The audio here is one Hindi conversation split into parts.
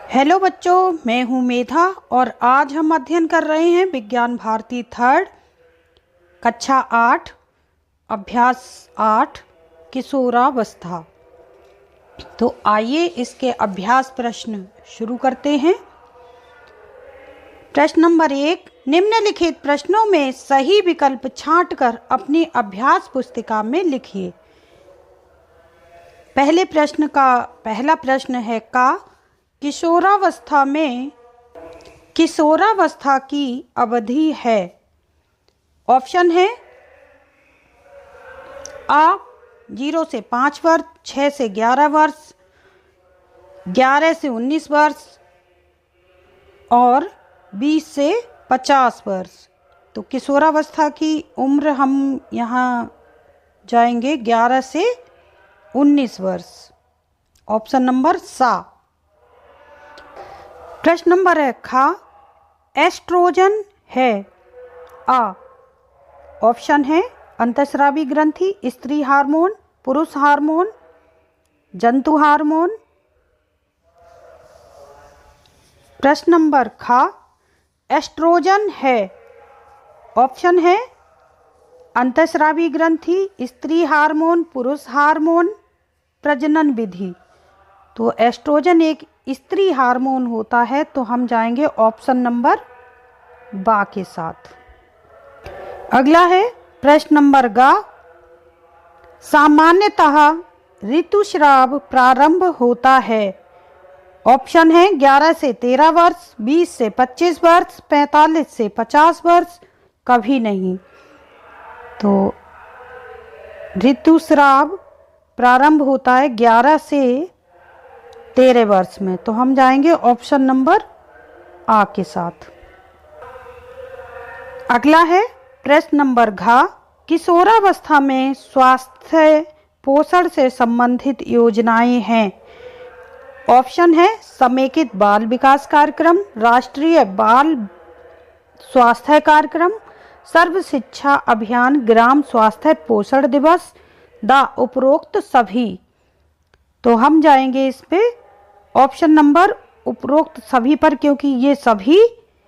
हेलो बच्चों, मैं हूँ मेधा और आज हम अध्ययन कर रहे हैं विज्ञान भारती थर्ड कक्षा 8 अभ्यास 8 किशोरावस्था। तो आइए इसके अभ्यास प्रश्न शुरू करते हैं। प्रश्न नंबर 1, निम्नलिखित प्रश्नों में सही विकल्प छांटकर अपनी अभ्यास पुस्तिका में लिखिए। पहला प्रश्न है का किशोरावस्था की अवधि है। ऑप्शन है आ 0 से 5 वर्ष, 6 से 11 वर्ष, 11 से 19 वर्ष और 20 से 50 वर्ष। तो किशोरावस्था की उम्र हम यहाँ जाएंगे 11 से 19 वर्ष। ऑप्शन नंबर सा। प्रश्न नंबर है खा एस्ट्रोजन है। आ ऑप्शन है अंतःस्रावी ग्रंथि, स्त्री हार्मोन, पुरुष हार्मोन, जंतु हार्मोन। प्रश्न नंबर खा एस्ट्रोजन है। ऑप्शन है अंतःस्रावी ग्रंथि, स्त्री हार्मोन, पुरुष हार्मोन, प्रजनन विधि। तो एस्ट्रोजन एक स्त्री हार्मोन होता है, तो हम जाएंगे ऑप्शन नंबर बा के साथ। अगला है प्रश्न नंबर गा सामान्यतः ऋतुस्राव प्रारंभ होता है। ऑप्शन है 11 से 13 वर्ष, 20 से 25 वर्ष, 45 से 50 वर्ष, कभी नहीं। तो ऋतुस्राव प्रारंभ होता है 11 से 13 वर्ष में, तो हम जाएंगे ऑप्शन नंबर आ के साथ। अगला है प्रश्न नंबर घा किशोरावस्था में स्वास्थ्य पोषण से संबंधित योजनाएं हैं। ऑप्शन है समेकित बाल विकास कार्यक्रम, राष्ट्रीय बाल स्वास्थ्य कार्यक्रम, सर्व शिक्षा अभियान, ग्राम स्वास्थ्य पोषण दिवस, द उपरोक्त सभी। तो हम जाएंगे इस पे ऑप्शन नंबर उपरोक्त सभी पर, क्योंकि ये सभी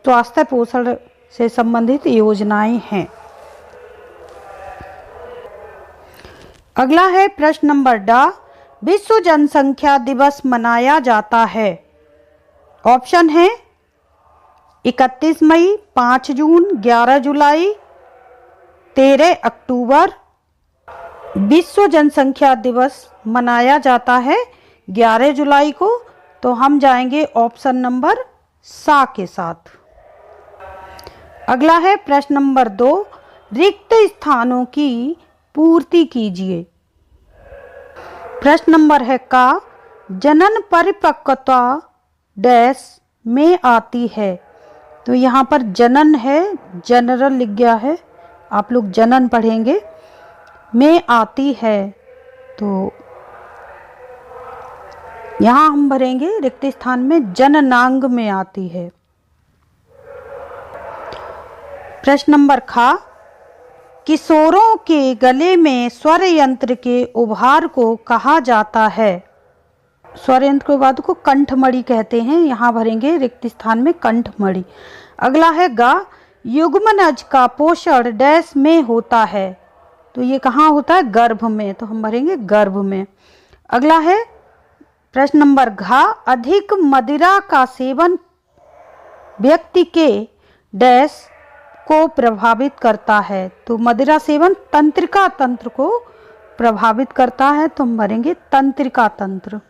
स्वास्थ्य पोषण से संबंधित योजनाएं हैं। अगला है प्रश्न नंबर डा विश्व जनसंख्या दिवस मनाया जाता है। ऑप्शन है 31 मई, 5 जून, 11 जुलाई, 13 अक्टूबर। विश्व जनसंख्या दिवस मनाया जाता है 11 जुलाई को, तो हम जाएंगे ऑप्शन नंबर सा के साथ। अगला है प्रश्न नंबर 2 रिक्त स्थानों की पूर्ति कीजिए। प्रश्न नंबर है का जनन परिपक्वता डैश में आती है। तो यहाँ पर जनन है, जनरल लिख गया है, आप लोग जनन पढ़ेंगे, में आती है। तो यहाँ हम भरेंगे रिक्त स्थान में जननांग में आती है। प्रश्न नंबर खा किशोरों के गले में स्वर यंत्र के उभार को कहा जाता है। स्वर यंत्र के उभार को कंठमणि कहते हैं, यहाँ भरेंगे रिक्त स्थान में कंठमणि। अगला है गा युग्मनज का पोषण डैश में होता है। तो ये कहाँ होता है? गर्भ में, तो हम भरेंगे गर्भ में। अगला है प्रश्न नंबर घा अधिक मदिरा का सेवन व्यक्ति के डैश को प्रभावित करता है। तो मदिरा सेवन तंत्रिका तंत्र को प्रभावित करता है, तो हम भरेंगे तंत्रिका तंत्र।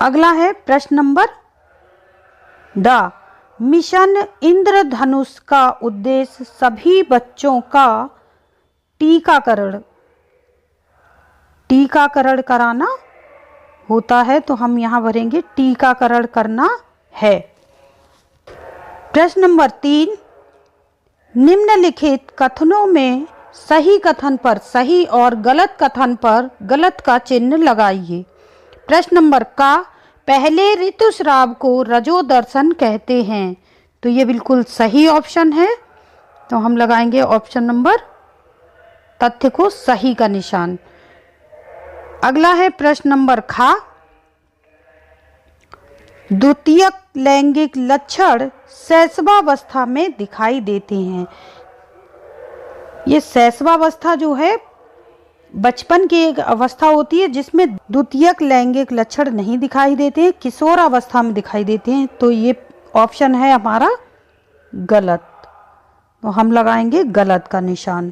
अगला है प्रश्न नंबर डा मिशन इंद्रधनुष का उद्देश्य सभी बच्चों का टीकाकरण कराना होता है, तो हम यहाँ भरेंगे टीकाकरण करना है। प्रश्न नंबर 3 निम्नलिखित कथनों में सही कथन पर सही और गलत कथन पर गलत का चिन्ह लगाइए। प्रश्न नंबर का पहले ऋतुस्राव को रजोदर्शन कहते हैं। तो ये बिल्कुल सही ऑप्शन है, तो हम लगाएंगे ऑप्शन नंबर तथ्य को सही का निशान। अगला है प्रश्न नंबर खा द्वितीयक लैंगिक लक्षण शैशवावस्था में दिखाई देते हैं। ये शैशवावस्था जो है बचपन की एक अवस्था होती है जिसमें द्वितीयक लैंगिक लक्षण नहीं दिखाई देते हैं, किशोरावस्था में दिखाई देते हैं। तो ये ऑप्शन है हमारा गलत, तो हम लगाएंगे गलत का निशान।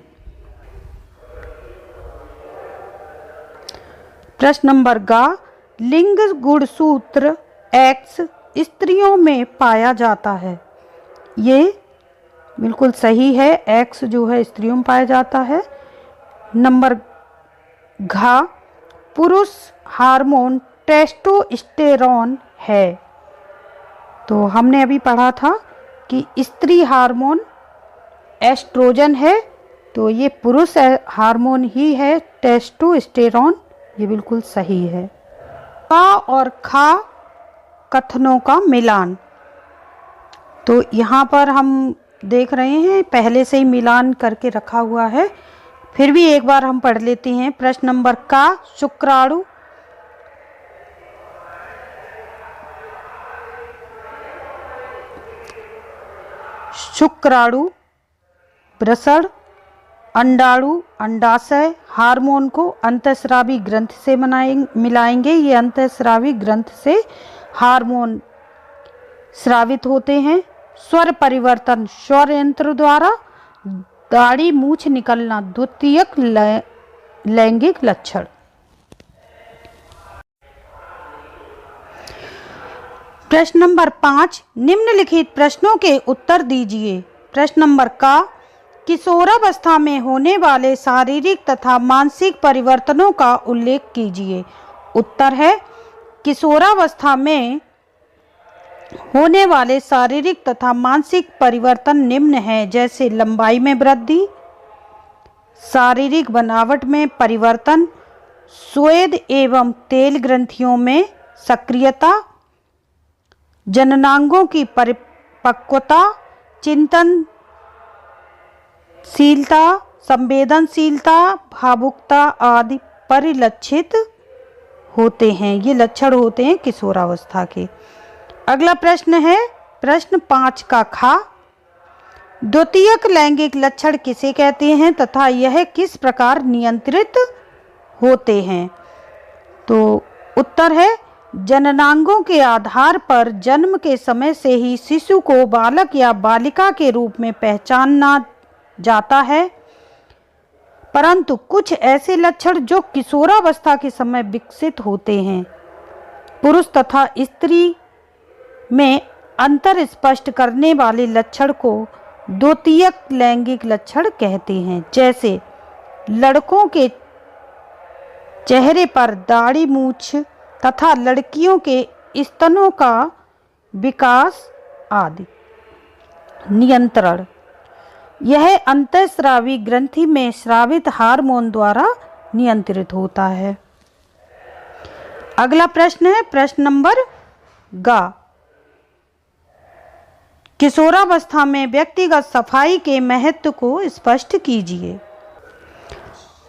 प्रश्न नंबर गा, लिंग गुणसूत्र X स्त्रियों में पाया जाता है। ये बिल्कुल सही है, X जो है स्त्रियों में पाया जाता है। नंबर घ, पुरुष हार्मोन टेस्टोस्टेरोन है। तो हमने अभी पढ़ा था कि स्त्री हार्मोन एस्ट्रोजन है, तो ये पुरुष हार्मोन ही है टेस्टोस्टेरोन, ये बिल्कुल सही है। का और खा कथनों का मिलान, तो यहाँ पर हम देख रहे हैं पहले से ही मिलान करके रखा हुआ है, फिर भी एक बार हम पढ़ लेते हैं। प्रश्न नंबर का, शुक्राणु शुक्राणु वृषण, अंडाणु अंडाशय हार्मोन को अंतःस्रावी ग्रंथि से मिलाएंगे। ये अंतःस्रावी ग्रंथि से हार्मोन स्रावित होते हैं। स्वर परिवर्तन स्वर यंत्र द्वारा, दाढ़ी मूछ निकलना द्वितीयक लैंगिक लक्षण। प्रश्न नंबर 5, निम्नलिखित प्रश्नों के उत्तर दीजिए। प्रश्न नंबर का, किशोरावस्था में होने वाले शारीरिक तथा मानसिक परिवर्तनों का उल्लेख कीजिए। उत्तर है, किशोरावस्था में होने वाले शारीरिक तथा मानसिक परिवर्तन निम्न हैं, जैसे लंबाई में वृद्धि, शारीरिक बनावट में परिवर्तन, स्वेद एवं तेल ग्रंथियों में सक्रियता, जननांगों की परिपक्वता, चिंतनशीलता, संवेदनशीलता, भावुकता आदि परिलक्षित होते हैं। ये लक्षण होते हैं किशोरावस्था के। अगला प्रश्न है प्रश्न 5 का खा, द्वितीयक लैंगिक लक्षण किसे कहते हैं तथा यह किस प्रकार नियंत्रित होते हैं। तो उत्तर है, जननांगों के आधार पर जन्म के समय से ही शिशु को बालक या बालिका के रूप में पहचाना जाता है, परंतु कुछ ऐसे लक्षण जो किशोरावस्था के समय विकसित होते हैं, पुरुष तथा स्त्री में अंतर स्पष्ट करने वाले लक्षण को द्वितीयक लैंगिक लक्षण कहते हैं। जैसे लड़कों के चेहरे पर दाढ़ी मूछ तथा लड़कियों के स्तनों का विकास आदि। नियंत्रण, यह अंतःस्रावी ग्रंथि में स्रावित हार्मोन द्वारा नियंत्रित होता है। अगला प्रश्न है प्रश्न नंबर गा, किशोरावस्था में व्यक्तिगत सफाई के महत्व को स्पष्ट कीजिए।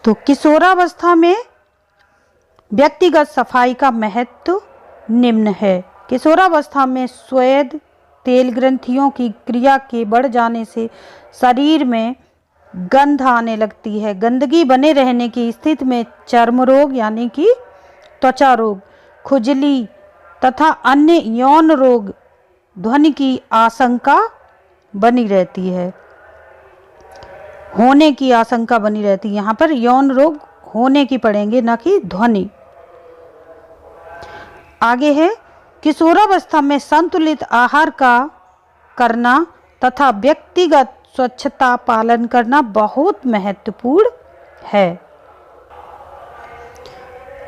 तो किशोरावस्था में व्यक्तिगत सफाई का महत्व निम्न है। किशोरावस्था में स्वेद तेल ग्रंथियों की क्रिया के बढ़ जाने से शरीर में गंध आने लगती है। गंदगी बने रहने की स्थिति में चर्म रोग यानी कि त्वचा रोग, खुजली तथा अन्य यौन रोग ध्वनि की आशंका बनी रहती है, होने की आशंका बनी रहती है। यहाँ पर यौन रोग होने की पड़ेंगे, न कि ध्वनि। आगे है, किशोरावस्था में संतुलित आहार का करना तथा व्यक्तिगत स्वच्छता पालन करना बहुत महत्वपूर्ण है।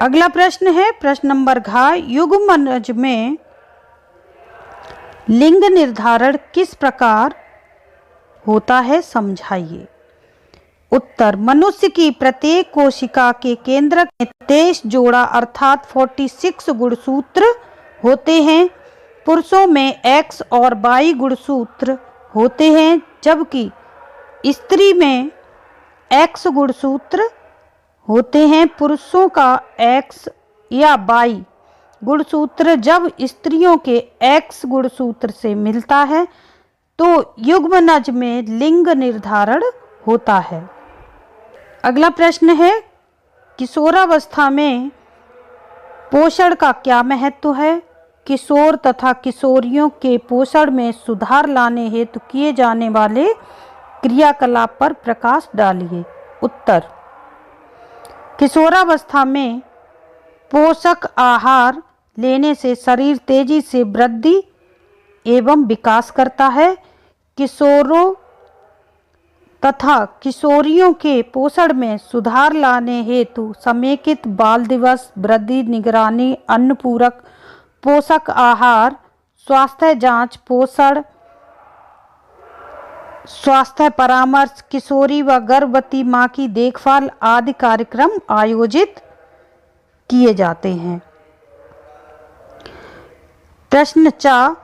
अगला प्रश्न है प्रश्न नंबर घ, युग्मनज में लिंग निर्धारण किस प्रकार होता है, समझाइए। उत्तर, मनुष्य की प्रत्येक कोशिका के केंद्रक में 23 जोड़ा अर्थात 46 गुणसूत्र होते हैं। पुरुषों में X और Y गुणसूत्र होते हैं, जबकि स्त्री में X गुणसूत्र होते हैं। पुरुषों का X या Y गुणसूत्र जब स्त्रियों के X गुणसूत्र से मिलता है तो युग्मनज में लिंग निर्धारण होता है। अगला प्रश्न है, किशोरावस्था में पोषण का क्या महत्व है? किशोर तथा किशोरियों के पोषण में सुधार लाने हेतु किए जाने वाले क्रियाकलाप पर प्रकाश डालिए। उत्तर, किशोरावस्था में पोषक आहार लेने से शरीर तेजी से वृद्धि एवं विकास करता है। किशोरों तथा किशोरियों के पोषण में सुधार लाने हेतु समेकित बाल दिवस, वृद्धि निगरानी, अन्न पूरक पोषक आहार, स्वास्थ्य जांच, पोषण स्वास्थ्य परामर्श, किशोरी व गर्भवती मां की देखभाल आदि कार्यक्रम आयोजित किए जाते हैं। प्रश्न 4,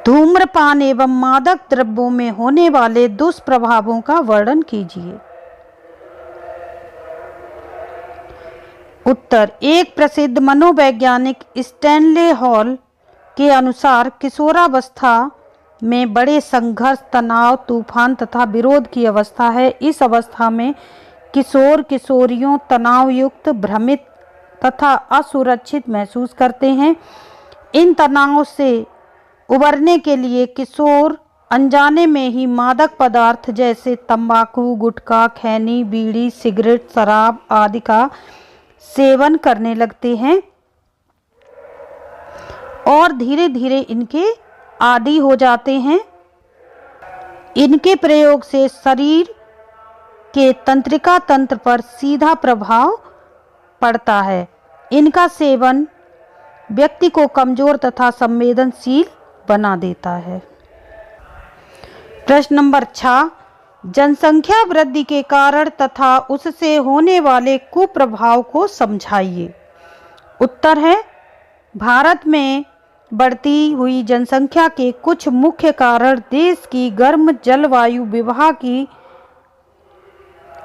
धूम्रपान एवं मादक द्रव्यों में होने वाले दुष्प्रभावों का वर्णन कीजिए। उत्तर, एक प्रसिद्ध मनोवैज्ञानिक स्टैनले हॉल के अनुसार किशोरावस्था में बड़े संघर्ष, तनाव, तूफान तथा विरोध की अवस्था है। इस अवस्था में किशोर किशोरियों तनावयुक्त, भ्रमित तथा असुरक्षित महसूस करते हैं। इन तनाव से उबरने के लिए किशोर अनजाने में ही मादक पदार्थ जैसे तंबाकू, गुटखा, खैनी, बीड़ी, सिगरेट, शराब आदि का सेवन करने लगते हैं और धीरे धीरे इनके आदी हो जाते हैं। इनके प्रयोग से शरीर के तंत्रिका तंत्र पर सीधा प्रभाव पड़ता है। इनका सेवन व्यक्ति को कमजोर तथा संवेदनशील बना देता है। प्रश्न नंबर 6, जनसंख्या वृद्धि के कारण तथा उससे होने वाले कुप्रभाव को समझाइए। उत्तर है, भारत में बढ़ती हुई जनसंख्या के कुछ मुख्य कारण देश की गर्म जलवायु, विवाह की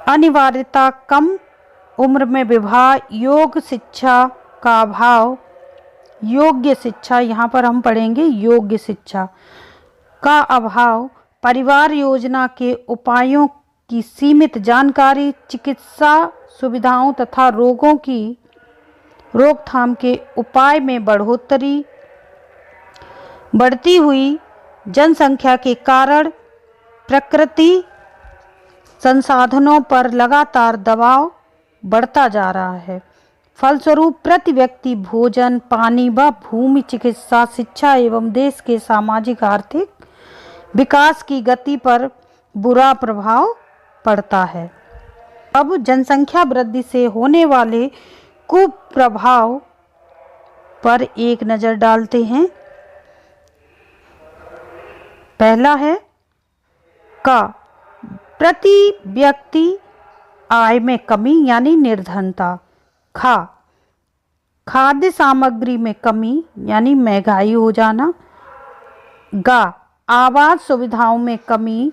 अनिवार्यता, कम उम्र में विवाह, योग्य शिक्षा का अभाव, योग्य शिक्षा, यहाँ पर हम पढ़ेंगे योग्य शिक्षा का अभाव, परिवार योजना के उपायों की सीमित जानकारी, चिकित्सा सुविधाओं तथा रोगों की रोकथाम के उपाय में बढ़ोतरी, बढ़ती हुई जनसंख्या के कारण प्रकृति संसाधनों पर लगातार दबाव बढ़ता जा रहा है। फलस्वरूप प्रति व्यक्ति भोजन, पानी व भूमि, चिकित्सा, शिक्षा एवं देश के सामाजिक आर्थिक विकास की गति पर बुरा प्रभाव पड़ता है। अब जनसंख्या वृद्धि से होने वाले कुप्रभाव पर एक नज़र डालते हैं। पहला है का प्रति व्यक्ति आय में कमी यानी निर्धनता। खा खाद्य सामग्री में कमी यानी महंगाई हो जाना। गा आवास सुविधाओं में कमी,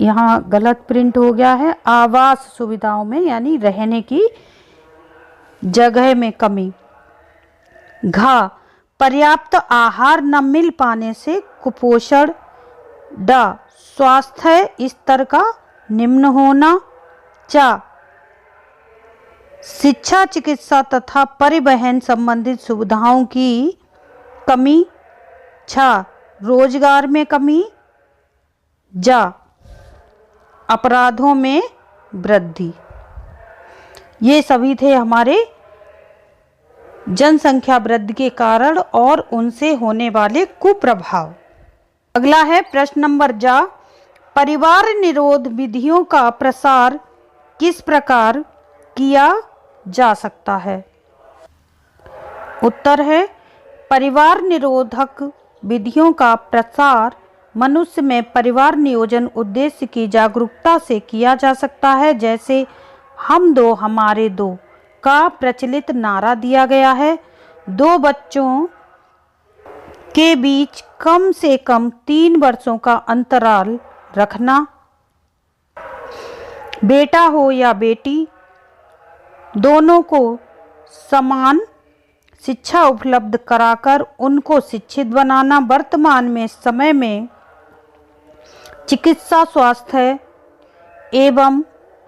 यहाँ गलत प्रिंट हो गया है, आवास सुविधाओं में यानी रहने की जगह में कमी। घा पर्याप्त आहार न मिल पाने से कुपोषण। ड स्वास्थ्य स्तर का निम्न होना। चा शिक्षा, चिकित्सा तथा परिवहन संबंधित सुविधाओं की कमी। छा रोजगार में कमी। जा अपराधों में वृद्धि। ये सभी थे हमारे जनसंख्या वृद्धि के कारण और उनसे होने वाले कुप्रभाव। अगला है प्रश्न नंबर जा, परिवार निरोध विधियों का प्रसार किस प्रकार किया जा सकता है? उत्तर है, परिवार निरोधक विधियों का प्रसार मनुष्य में परिवार नियोजन उद्देश्य की जागरूकता से किया जा सकता है। जैसे हम दो हमारे दो का प्रचलित नारा दिया गया है। दो बच्चों के बीच कम से कम 3 वर्षों का अंतराल रखना। बेटा हो या बेटी, दोनों को समान शिक्षा उपलब्ध कराकर उनको शिक्षित बनाना। वर्तमान में समय में चिकित्सा, स्वास्थ्य एवं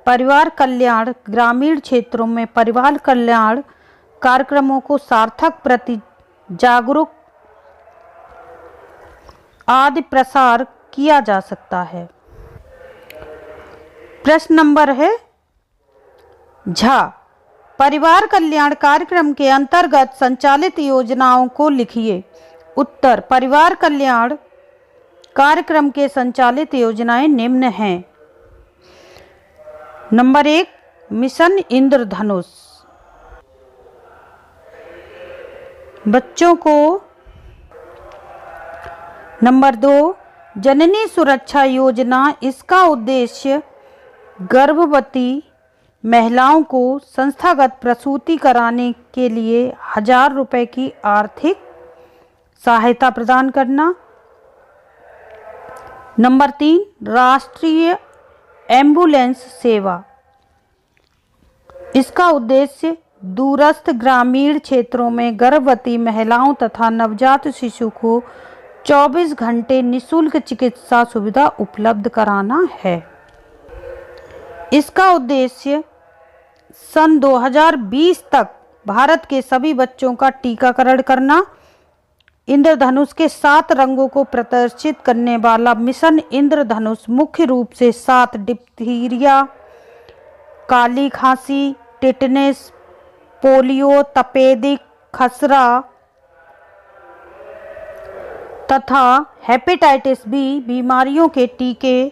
परिवार कल्याण, ग्रामीण क्षेत्रों में परिवार कल्याण कार्यक्रमों को सार्थक प्रति जागरूक आदि प्रसार किया जा सकता है। प्रश्न नंबर है झ, परिवार कल्याण कार्यक्रम के अंतर्गत संचालित योजनाओं को लिखिए। उत्तर, परिवार कल्याण कार्यक्रम के संचालित योजनाएं निम्न हैं। नंबर 1, मिशन इंद्रधनुष, बच्चों को। नंबर 2, जननी सुरक्षा योजना, इसका उद्देश्य गर्भवती महिलाओं को संस्थागत प्रसूति कराने के लिए 1000 रुपये की आर्थिक सहायता प्रदान करना। नंबर 3, राष्ट्रीय एम्बुलेंस सेवा, इसका उद्देश्य दूरस्थ ग्रामीण क्षेत्रों में गर्भवती महिलाओं तथा नवजात शिशु को 24 घंटे निःशुल्क चिकित्सा सुविधा उपलब्ध कराना है। इसका उद्देश्य सन 2020 तक भारत के सभी बच्चों का टीकाकरण करना। इंद्रधनुष के 7 रंगों को प्रदर्शित करने वाला मिशन इंद्रधनुष मुख्य रूप से 7 डिप्थीरिया, काली खांसी, टिटनेस, पोलियो, तपेदिक, खसरा तथा हेपेटाइटिस बी बीमारियों के टीके